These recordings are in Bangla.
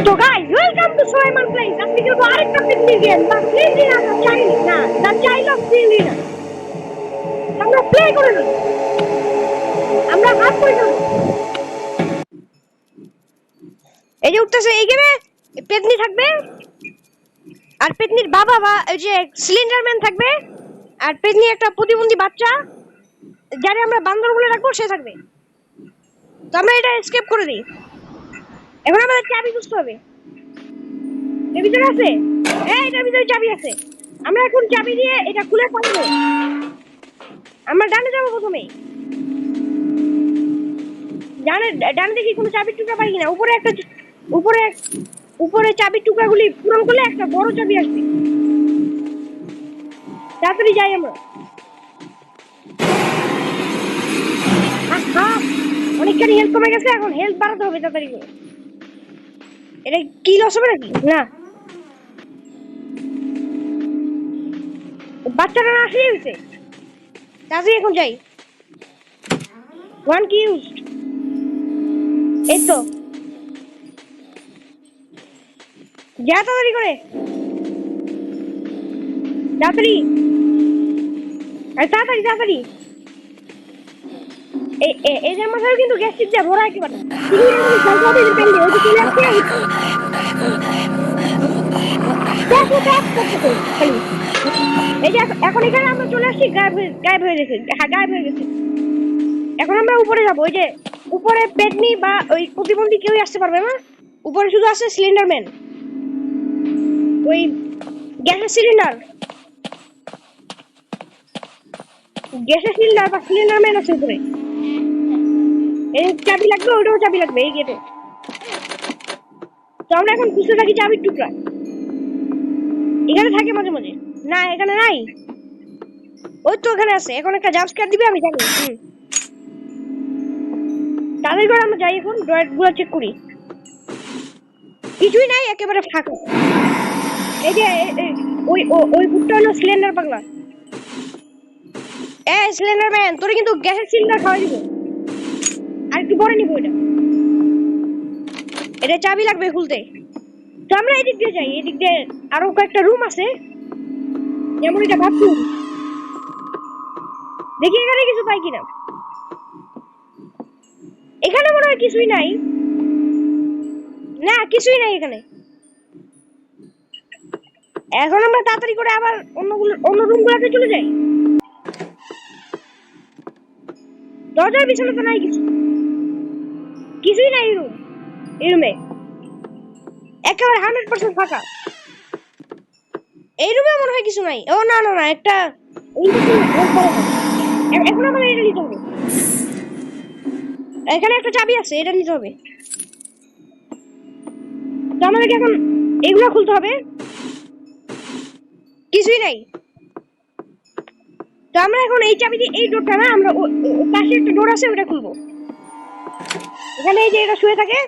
So guys, welcome to Sulaiman Place. আজকে কিন্তু আরেকটা পিকনিক গেম বা ক্লিন না চাইল্ড না দ্য চাইল্ড অফ ক্লিন। আমরা প্লে করে নিই, আমরা হাত করে নেব। এই যে উঠতেছে এই গেমে পেতনি থাকবে আর পেতনির বাবা বা ওই যে সিলিন্ডার ম্যান থাকবে আর পেতনি একটা প্রতিবন্ধী বাচ্চা যারে আমরা বান্দর বলে রাখবো সে থাকবে। তো আমরা এটা এসকেপ করে দিই। এখন আমাদের চাবি খুঁজতে হবে। এর ভিতরে আছে, হ্যাঁ এটার ভিতরে চাবি আছে। আমরা এখন চাবি দিয়ে এটা খুলে পালাবো। আমরা ডানে যাবো প্রথমে। ডানে দেখি কোনো চাবির টুকরা পাই কিনা। উপরে চাবির টুকরাগুলি পূরণ করলে একটা বড় চাবি আসবে। তাড়াতাড়ি যাই আমরা। অনেকখানি হেলথ কমে গেছে, এখন হেলথ বাড়াতে হবে তাড়াতাড়ি করে। এটা কি লস হবে নাকি? না, বাচ্চাটা না আসলেই হয়েছে। তাড়াতাড়ি এখন যাই। ওয়ান কি ইউজড। এই তো যা তাড়াতাড়ি করে, তাড়াতাড়ি তাড়াতাড়ি তাড়াতাড়ি। এই যে মাথায় কিন্তু গ্যাস্ট্রিক দিয়ে ভরা একেবারে। এই যে এখন এখানে আমরা চলে আসছি, গায়েব হয়ে গেছে। হ্যাঁ গায়েব হয়ে গেছে। এখন আমরা উপরে যাবো। ওই যে উপরে পেটনি বা ওই প্রতিবন্ধী কেউই আসতে পারবে না। উপরে শুধু আছে সিলিন্ডার ম্যান, ওই গ্যাসের সিলিন্ডার বা সিলিন্ডার ম্যান আছে উপরে। এই চাবি লাগবে, ওইটাও চাবি লাগবে এই গেটে। তো আমরা এখন খুঁজতে থাকি চাবির টুকরা। এখানে থাকে মাঝে মাঝে। না এখানে নাই, ওই তো ওখানে আছে। এখন একটা জাম্প স্ক্যার দিবে আমি জানি। তাদের করে আমরা যাই এখন ড্রয়ার গুলো চেক করি। কিছুই নাই, একেবারে ফাঁকা। এই যে ওই কুত্তা হলো সিলিন্ডার পাগলা। সিলিন্ডার ম্যান, তোরে কিন্তু গ্যাসের সিলিন্ডার খাওয়া দিব। আর একটু পরে নিবো এটা। এটা চাবি লাগবে খুলতে। তো আমরা এদিক দিয়ে যাই। এদিক দিয়ে আরো কয়েকটা রুম আছে, যেমন এটা বাথরুম। দেখি এখানে কিছু পাই কিনা। এখানে মনে হয় কিছুই নাই। না কিছুই নাই এখানে। এখন আমরা তাড়াতাড়ি করে আবার অন্য রুম গুলোতে চলে যাই। দরজার পিছনে তো নাই কিছু, কিছুই নাই এই রুমে একেবারে 100% ফাঁকা। এই রুমে মনে হয় কিছু নাই। ও না না না, একটা এখন আমাদের এটা নিতে হবে। এখানে একটা চাবি আছে, এটা নিতে হবে। তো আমাদেরকে এখন এগুলো খুলতে হবে। কিছুই নাই। তো আমরা এখন এই চাবি দিয়ে এই ডোরটা না, আমরা পাশে একটা ডোর আছে ওটা খুলবো। এখানে এই যে এটা শুয়ে থাকে,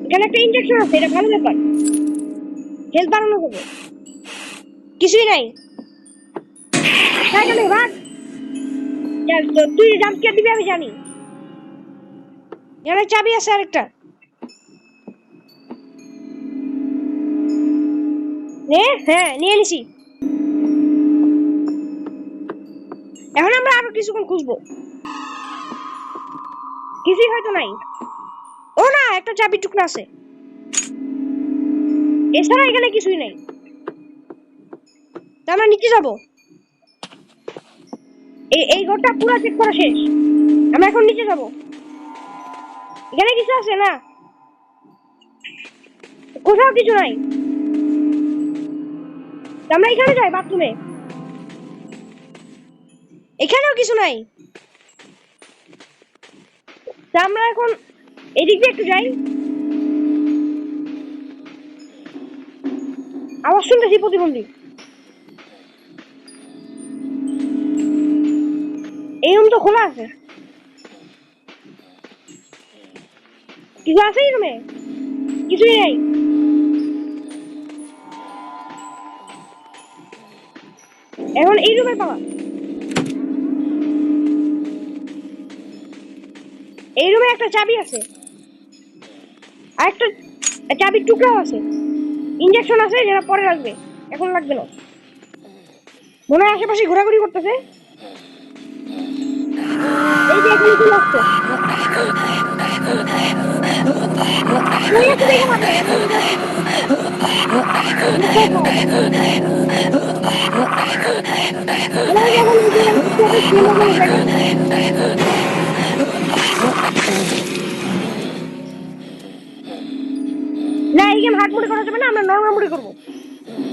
এখানে একটা ইনজেকশন আছে, এটা ভালো ব্যাপার, হেলথ বাড়ানো হবে। কিছুই নাই। ভাগ, তুই জাম্প স্কেয়ার দিবি আমি জানি। এখানে চাবি আছে আরেকটা, হ্যাঁ নিয়ে নিছি। এখন আমরা আরো কিছুক্ষণ খুঁজবো, কিছুই হয়তো নাই। ও না, একটা চাবির টুকরা আছে, এছাড়া এখানে কিছুই নাই। তো আমরা নিচে যাবো। এই ঘরটা পুরো চেক করা শেষ, আমরা এখন নিচে যাবো। এখানে কিছু আছে না, কোথাও কিছু নাই। আমরা এখানে যাই বাথরুমে, এখানেও কিছু নাই। তা আমরা এখন এদিক দিয়ে একটু যাই। আওয়াজ শুনতেছি প্রতিবন্ধী। এই রুম তো খোলা আছে, কিছু আছে এই রুমে? কিছুই নেই। এখন এই রুমে পাওয়া, এই রুমে একটা চাবি আছে। আর একটা চাবির টুকরাও আছে, ইনজেকশন আছে যেটা পরে লাগবে, এখন লাগবে না। মনে হয় আশেপাশে ঘোরাঘুরি করতেছে। এই যে এখানে চলে আসছে। ওই আছে দেখে মারবে, এমন করে মনে হয় এখন এই যে একটা ছেলে বলে জায়গা। না, এই গেম হার্ড মোডে করা যাবে না, আমরা নরমাল মোডে করবো,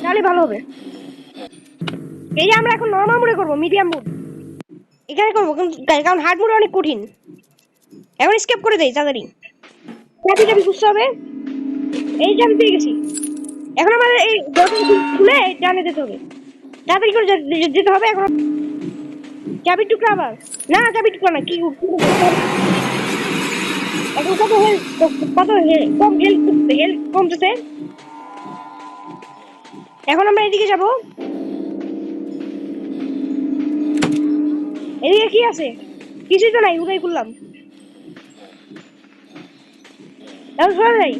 তাহলে ভালো হবে। এই যে আমরা এখন নরমাল মোডে করবো, মিডিয়াম মোড এখানে করবো, কারণ হার্ড মোড অনেক কঠিন। এখন স্কেপ করে দেই তাড়াতাড়ি। চাবি চাবি খুঁজতে হবে। এই চাবি পেয়ে গেছি। এখন আমাদের এই দরজা খুলে ডানে যেতে হবে, তাড়াতাড়ি করে যেতে হবে। এখন চাবির টুকরা আবার, না চাবির টুকরা না, কি এখন কত হেলথ, কত কম হেলথ কমতেছে। এখন আমরা এদিকে যাব। এদিকে কি আছে? কিছুই তো নাই, উদয় করলাম। এখন সরে যাই,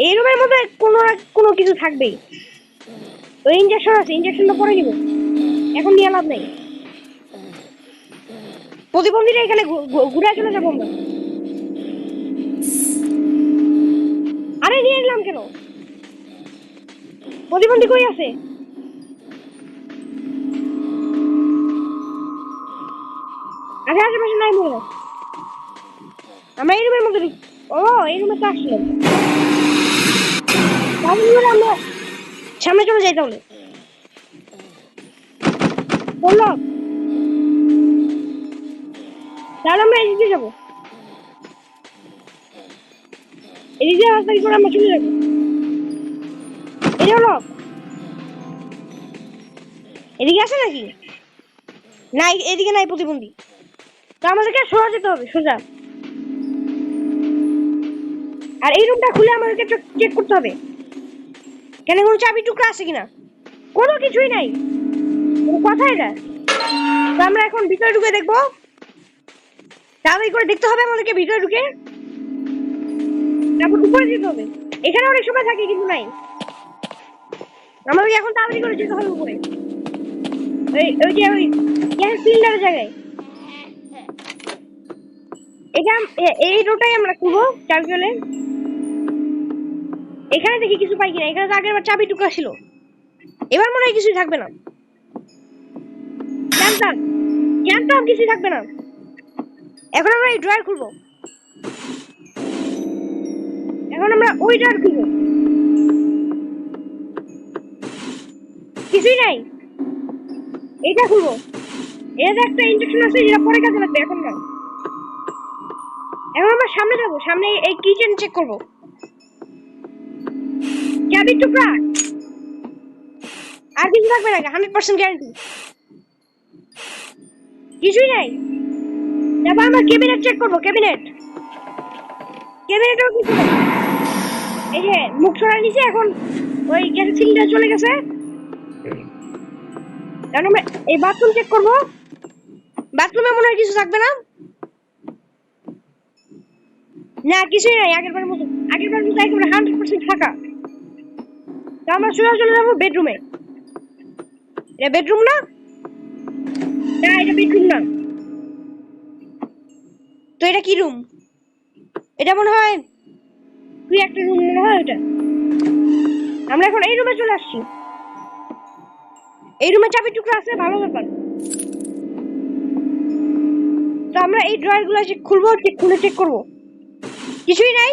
এই রুমের মধ্যে কোনো না কোনো কিছু থাকবেই। ওই ইনজেকশন আছে, ইনজেকশনটা পরে নিব, এখন নিয়ে লাভ নেই। প্রতিবন্ধীরা এখানে ঘুরে চলে যাবো আমরা। আরে নিয়ে নিলাম কেন? প্রতিবন্ধী কই আছে? আগে আশেপাশে নাই মনে হয়। আমরা এই রুমের মধ্যে ও এই রুমে তো আসলাম, তাহলে আমরা সামনে চলে যাই। তাহলে বললো তাহলে আমরা এদিকে যাবো, এদিকে রাস্তা করে আমরা চলে যাবো। এটা হলো এদিকে আসে নাকি? নাই, এদিকে নাই প্রতিবন্ধী, তো আমাদেরকে সোজা যেতে হবে, সোজা। আর এই রুমটা খুলে আমাদেরকে চেক করতে হবে কেন, কোনো চাবি টুকরা আছে কিনা। কোনো কিছুই নাই, কোনো কথা এটা। তো আমরা এখন ভিতরে ঢুকে দেখবো, তাড়াতাড়ি করে দেখতে হবে আমাদেরকে ভিতরে ঢুকে, তারপর উপরে যেতে হবে। এখানে অনেক সময় থাকে কিন্তু নাই, আমাদেরকে এখন তাড়াতাড়ি করে যেতে হবে উপরে। ওই যে ওই গ্যাস সিলিন্ডারের জায়গায়, এটা এই রোডটাই আমরা খুলবো চাবি পেলে। এখানে দেখি কিছু পাই কিনা, এখানে তো আগের বার চাবি টুকরা ছিল, এবার মনে হয় কিছুই থাকবে না। জানতাম জানতাম কিছুই থাকবে না। এখন আমরা এই ড্রয়ার খুলবো, এখন আমরা ওই ড্রয়ার খুলবো, কিছুই নাই। এটা খুলবো, এটাতে একটা ইনজেকশন আছে যেটা পরে কাজে লাগবে, এখন না। এখন আমরা সামনে যাবো, সামনে এই কিচেন চেক করবো। চাবির টুকরা আর কিছু থাকবে না, 100% গ্যারান্টি। কিছুই নাই। তারপর আমরা ক্যাবিনেট চেক করবো, ক্যাবিনেটেও কিছু নেই। এই যে মুখ সরাই নিচে, এখন ওই গ্যাস সিলিন্ডার চলে গেছে। এখন আমরা এই বাথরুম চেক করবো, বাথরুমে মনে হয় কিছু থাকবে না। না কিছুই নাই, আগেরবার মতো একেবারে 100% ফাঁকা। তো আমরা সোজা চলে যাবো বেডরুমে। এটা বেডরুম না, না এটা বেডরুম না, তো এটা কি রুম? এটা মনে হয় তুই একটা রুম মনে হয় এটা। আমরা এখন এই রুমে চলে আসছি, এই রুমে চাবি টুকরা আছে, ভালো ব্যাপার। তো আমরা এই ড্রয়ার গুলো খুলবো, খুলে চেক করবো। কিছুই নাই,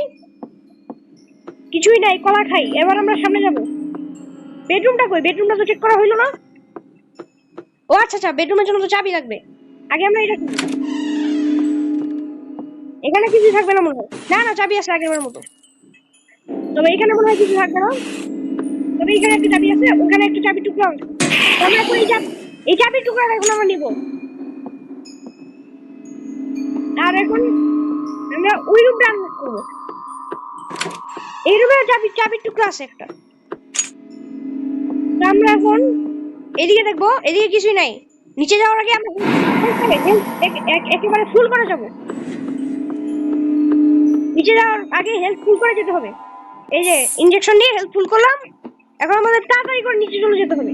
কিছুই নাই, কলা খাই। এবার আমরা সামনে যাবো। বেডরুমটা কই? বেডরুমটা তো চেক করা হইলো না। ও আচ্ছা আচ্ছা, বেডরুমের জন্য তো চাবি লাগবে। আগে আমরা এটা খুলি। এখানে কিছু থাকবে না মনে হয়, না না চাবি আছে আগের মতো। তবে এখানে মনে হয় কিছু থাকবে না, তবে এখানে একটা চাবি আছে, ওখানে একটা চাবি টুকরা আছে। আমরা এখন এই চাবির টুকরা এখন আমরা নিব। আর এখন আমরা ওই রুমটা আনলক করবো। এই রুমে চাবির টুকরা আছে একটা। তো আমরা এখন এদিকে দেখবো, এদিকে কিছুই নাই। নিচে যাওয়ার আগে আমরা একেবারে ফুল করে যাবো। নিচে যাওয়ার আগে হেলথ ফুল করে যেতে হবে। এই যে ইনজেকশন নিয়ে হেলথ ফুল করলাম। এখন আমাদের তাড়াতাড়ি করে নিচে চলে যেতে হবে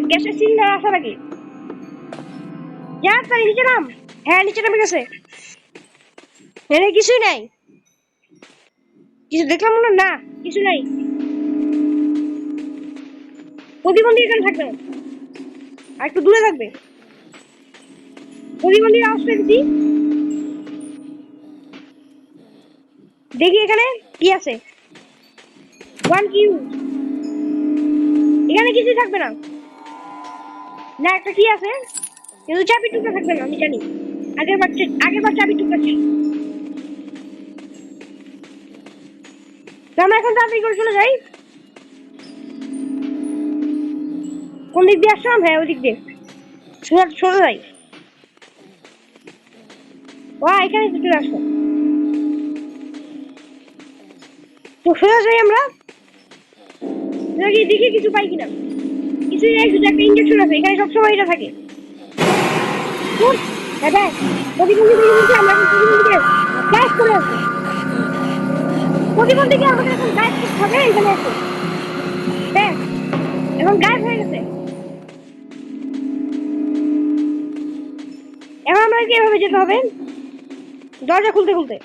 গ্যাসের সিলিন্ডার আসার আগে। যা তাড়াতাড়ি নিচে নাম। হ্যাঁ নিচে নামে গেছে। এখানে কিছুই নাই। কিছু দেখলাম না, কিছু নাই। প্রতিবন্ধী এখানে থাকবে না, আর একটু দূরে থাকবে। প্রতিবন্ধীর আওয়াজ পেয়েছি। দেখি এখানে কি আছে। One Q. এখানে কিছুই থাকবে না। না একটা কি আছে, কিন্তু চাবি টুকরা থাকবে না, আমি জানি। আগের বার চাবি টুকরা ছিল। তো আমরা এখন তাড়াতাড়ি করে চলে যাই। কোন দিক দিয়ে আসলাম? হ্যাঁ ওই দিক দিয়ে সোজা যাই। এখানে চলে আসলাম। তো সোজা যাই আমরা। দেখি কিছু পাই কিনা। কিছুই নাই, শুধু একটা ইঞ্জেকশন আছে। এখানে সবসময় এটা থাকে। প্রতিবন্ধীকে আমাদের এখন গায়েব করতে হবে। এখানে আছে দেখ, এখন গায়েব হয়ে গেছে। এখন আমাদেরকে এভাবে যেতে হবে, দরজা খুলতে খুলতে।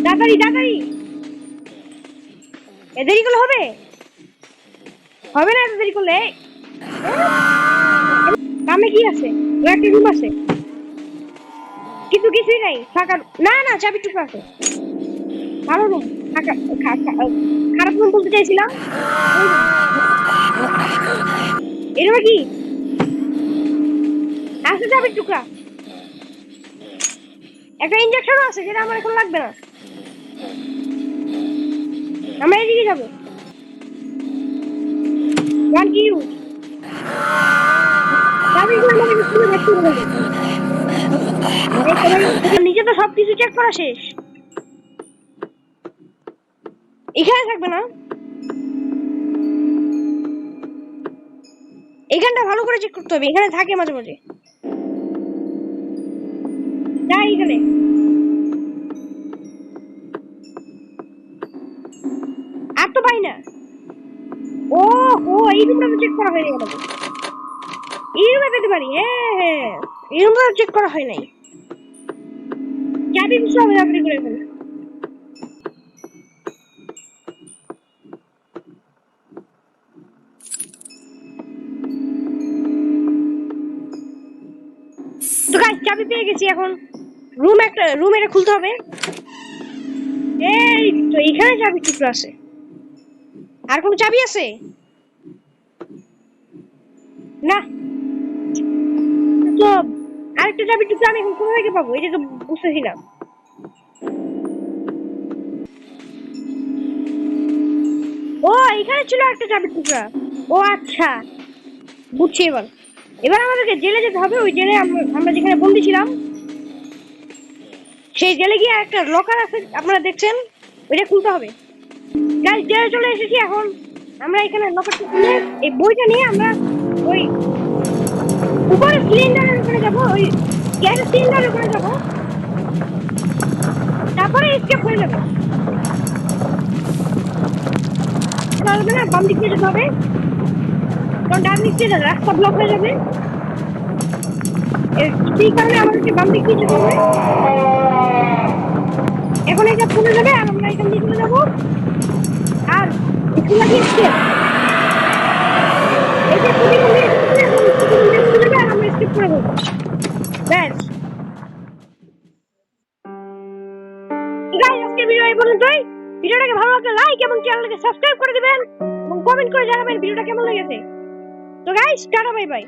তাড়াতাড়ি তাড়াতাড়ি, দেরি করলে হবে? হবে না এত দেরি করলে। সামনে কি আছে? একটা রুম আছে, কিন্তু কিছুই নাই, ফাঁকা। না চাবি টুকরা আছে। ভালো রুম। খারাপ রুম বলতে চাইছিলাম। এটা কি আছে? চাবির টুকরা, একটা ইনজেকশন আছে, যেটা আমার এখন লাগবে না। আমরা এদিকে যাবো। One Q. নিচে তো সবকিছু চেক করা শেষ। এখানে থাকবে না, এখানটা ভালো করে চেক করতে হবে। এখানে থাকে মাঝে মাঝে। যাই এখানে। আর তো পাই না। ও এই রুমটা তো চেক করা হয়নি। এই রুমে পেতে পারি। হ্যাঁ এই রুমটা চেক করা হয় নাই। চাবি বুঝতে হবে তাড়াতাড়ি করে ফেলে। তো গাইস চাবি পেয়ে গেছি। এখন রুম এটা খুলতে হবে। এই তো এখানে চাবি টুকরো আছে। আর কোন চাবি আছে? না। তো আরেকটা চাবি টুকরো আমি এখন কোথা থেকে পাবো? এটা তো বুঝতেছি না। এখানে ছিল একটা চাবি টুকরা। আচ্ছা বুঝছি। এবার আমাদেরকে জেলে যেতে হবে। ওই জেলে আমরা যেখানে বন্দি ছিলাম, সেই জেলে গিয়ে একটা লকার আছে, আপনারা দেখছেন, ওইটা খুলতে হবে। গাইস জেলে চলে এসেছি। এখন আমরা এখানে লকারটা খুলে এই বইটা নিয়ে আমরা ওই উপরে সিলিন্ডারের ওখানে যাবো, ওই গ্যাস সিলিন্ডারের ওখানে যাবো, তারপরে এসকেপ হয়ে যাবে। না বাম দিক দিয়ে যেতে হবে, কারণ ডান দিক দিয়ে রাস্তা ব্লক হয়ে যাবে। সেই কারণে আমাদেরকে বাম দিক দিয়ে যেতে হবে। এখন এটা খুলে যাবে আর আমরা এখান দিয়ে চলে যাবো। আর একটু লাগিয়ে স্কেপ, এই যে প্রতিবন্ধী যাবে আর আমরা স্কেপ করে দেবো। ব্যাস। গাইস আজকের ভিডিও এই পর্যন্তই। ভিডিওটাকে ভালো লাগলে লাইক এবং চ্যানেলটাকে সাবস্ক্রাইব করে দিবেন এবং কমেন্ট করে জানাবেন ভিডিওটা কেমন লেগেছে। তো গাইস টাটা বাই বাই।